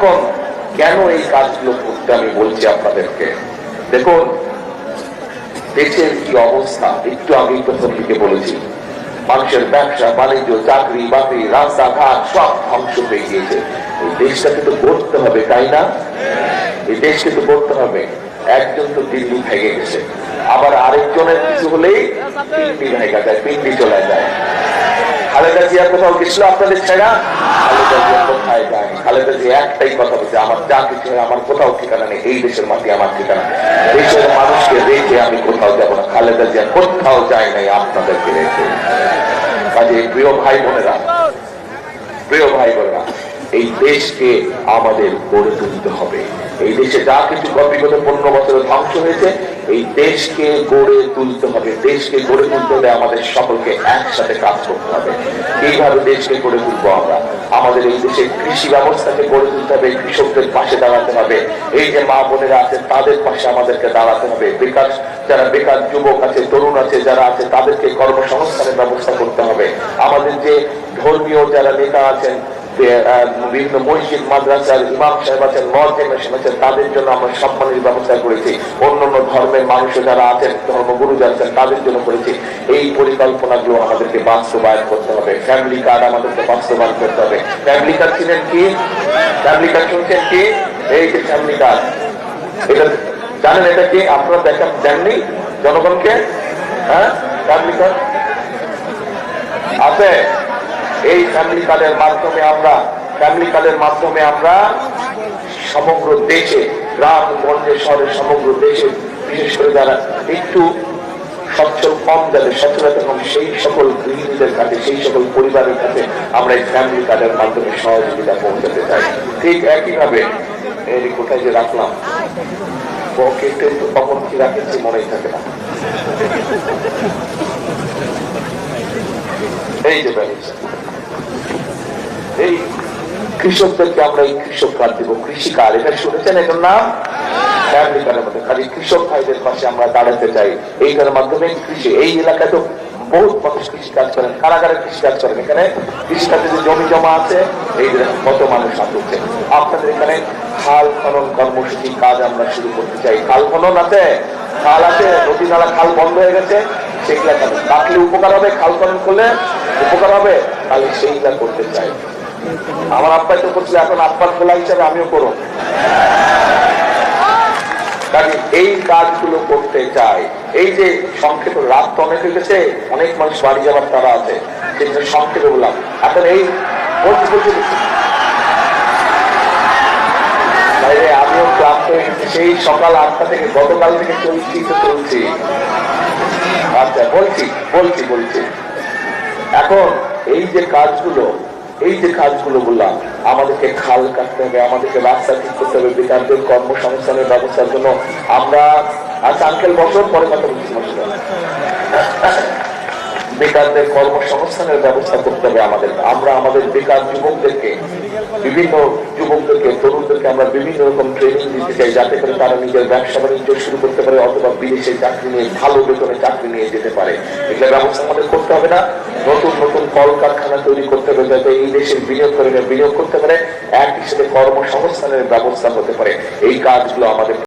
এখন কেন এই কাজগুলো করতে আমি বলছি আপনাদেরকে, দেখুন দেশের কি অবস্থা একটু আগেই প্রথম দিকে বলেছি। মানুষের ব্যবসা বাণিজ্য, চাকরি বাকরি, রাস্তাঘাট সব ধ্বংস হয়ে গিয়েছে। এই দেশটাকে তো গড়তে হবে, তাই না? এই দেশকে তো গড়তে হবে। একজন তো দিল্লি ভেঙে গেছে, আবার আরেকজনের কিছু হলেই পিন্ডি ভেঙে যায়, পিন্ডি চলে যায়। খালেদা জিয়া কোথাও গেছিল আপনাদের ছেড়া? খালেদা জিয়া কোথায় যায়? খালেদা জিয়া একটাই কথা বলছে, আমার যা কিছু আমার কোথাও ঠিকানা নেই, এই দেশের মাটি আমার ঠিকানা। দেশের মানুষকে রেখে আমি কোথাও যাবো না। খালেদা জিয়া কোথাও যায় নাই আপনাদেরকে রেখে। কাজে প্রিয় ভাই বোনেরা, প্রিয় ভাই বোনেরা, এই দেশকে আমাদের গড়ে তুলতে হবে। এই দেশে যা কিছু বিগত 15 বছরে ধ্বংস হয়েছে, এই দেশকে গড়ে তুলতে হবে। দেশকে গড়ে তুলতে হলে আমাদের সকলকে একসাথে কাজ করতে হবে। এইভাবে দেশকে গড়ে তুলবো আমরা। আমাদের এই দেশে কৃষি ব্যবস্থাকে গড়ে তুলতে হবে, কৃষকদের পাশে দাঁড়াতে হবে। এই যে মা বোনেরা আছে তাদের পাশে আমাদেরকে দাঁড়াতে হবে। বেকার যারা বেকার যুবক আছে, তরুণ আছে, যারা আছে তাদেরকে কর্মসংস্থানের ব্যবস্থা করতে হবে। আমাদের যে ধর্মীয় যারা নেতা আছেন, বিভিন্ন মসজিদ মাদ্রাসার ইমাম সাহেব আছেন, মুয়াজ্জিন আছেন, তাদের জন্য আমরা সম্মানের ব্যবস্থা করেছি। অন্যান্য ধর্মের মানুষ যারা আছেন, ধর্মগুরু যারা আছেন তাদের জন্য করেছি। এই পরিকল্পনাগুলো আমাদেরকে বাস্তবায়ন করতে হবে। ফ্যামিলি কার্ড আমাদেরকে বাস্তবায়ন করতে হবে। ফ্যামিলি কার্ড ছিলেন কি? ফ্যামিলি কার্ড শুনছেন কি? এই যে ফ্যামিলি কার্ড, এটা জানেন এটা কি? আপনারা দেখেন জাননি জনগণকে? হ্যাঁ, ফ্যামিলি কার্ড আছে। এই ফ্যামিলি কার্ডের মাধ্যমে আমরা সমগ্র দেশে, গ্রাম গঞ্জে শহরে সমগ্র দেশে, বিশেষ করে যারা একটু সচ্ছল কম যাদের সচ্ছলতা কম, সেই সকল গৃহিণীদের কাছে, সেই সকল পরিবারের কাছে আমরা এই ফ্যামিলি কার্ডের মাধ্যমে সহযোগিতা পৌঁছাতে চাই। ঠিক একইভাবে এই কোথায় যে রাখলাম কখন কি রাখেছি মনেই থাকে না। এই যে এই কৃষকদেরকে আমরা এই কৃষক কার্ড দিব, কৃষি কার্ড, এটা শুনেছেন? এটার নাম ফ্যামিলি কার্ডের মধ্যে খালি কৃষক ভাইদের পাশে আমরা দাঁড়াতে চাই। এইটার মাধ্যমে কৃষি, এই এলাকায় তো বহুত মানুষ কৃষি কাজ করেন, কারাগারে কৃষি কাজ করেন। এখানে কৃষি কাজে যে জমি জমা আছে, এই কত মানুষ আসছে। আপনাদের এখানে খাল খনন কর্মসূচি কাজ আমরা শুরু করতে চাই। খাল খনন আছে, খাল আছে, নদী নালা খাল বন্ধ হয়ে গেছে, সেগুলা রাখলে উপকার হবে, খাল খনন করলে উপকার হবে, তাহলে সেইটা করতে চাই। আমার আব্বাই তো করছিল, এখন আব্বার খোলা হিসাবে আমিও করব। এই কাজগুলো করতে চাই। এই যে সংক্ষেপে, রাত তো অনেক হয়ে গেছে, অনেক মানুষ বাড়ি যাবার তারা আছে, সেটা সংক্ষেপে বললাম। এখন এই আমিও ক্লান্ত হয়ে গেছি, সেই সকাল 8টা থেকে, গতকাল থেকে চলছি। আচ্ছা, বলছি এখন এই যে কাজগুলো বললাম, আমাদেরকে খাল কাটতে হবে, আমাদেরকে রাস্তা ঠিক করতে হবে, বেকারদের কর্মসংস্থানের ব্যবস্থার জন্য আমরা আঙ্কেল বছর পরে কথা বলছি, বেকারদের কর্মসংস্থানের ব্যবস্থা করতে হবে আমাদের। আমরা আমাদের বেকার তরুণদেরকে আমরা বিভিন্ন রকম ট্রেনিং দিতে চাই, যাতে করে তারা নিজের ব্যবসা বাণিজ্য শুরু করতে পারে, অথবা বিদেশে চাকরি নিয়ে ভালো বেতনে চাকরি নিয়ে যেতে পারে। এগুলো ব্যবস্থা আমাদের করতে হবে না? নতুন নতুন কলকারখানা তৈরি করতে হবে, যাতে এই দেশের বিনিয়োগ করতে পারে, একই সাথে কর্মসংস্থানের ব্যবস্থা হতে পারে। এই কাজগুলো আমাদের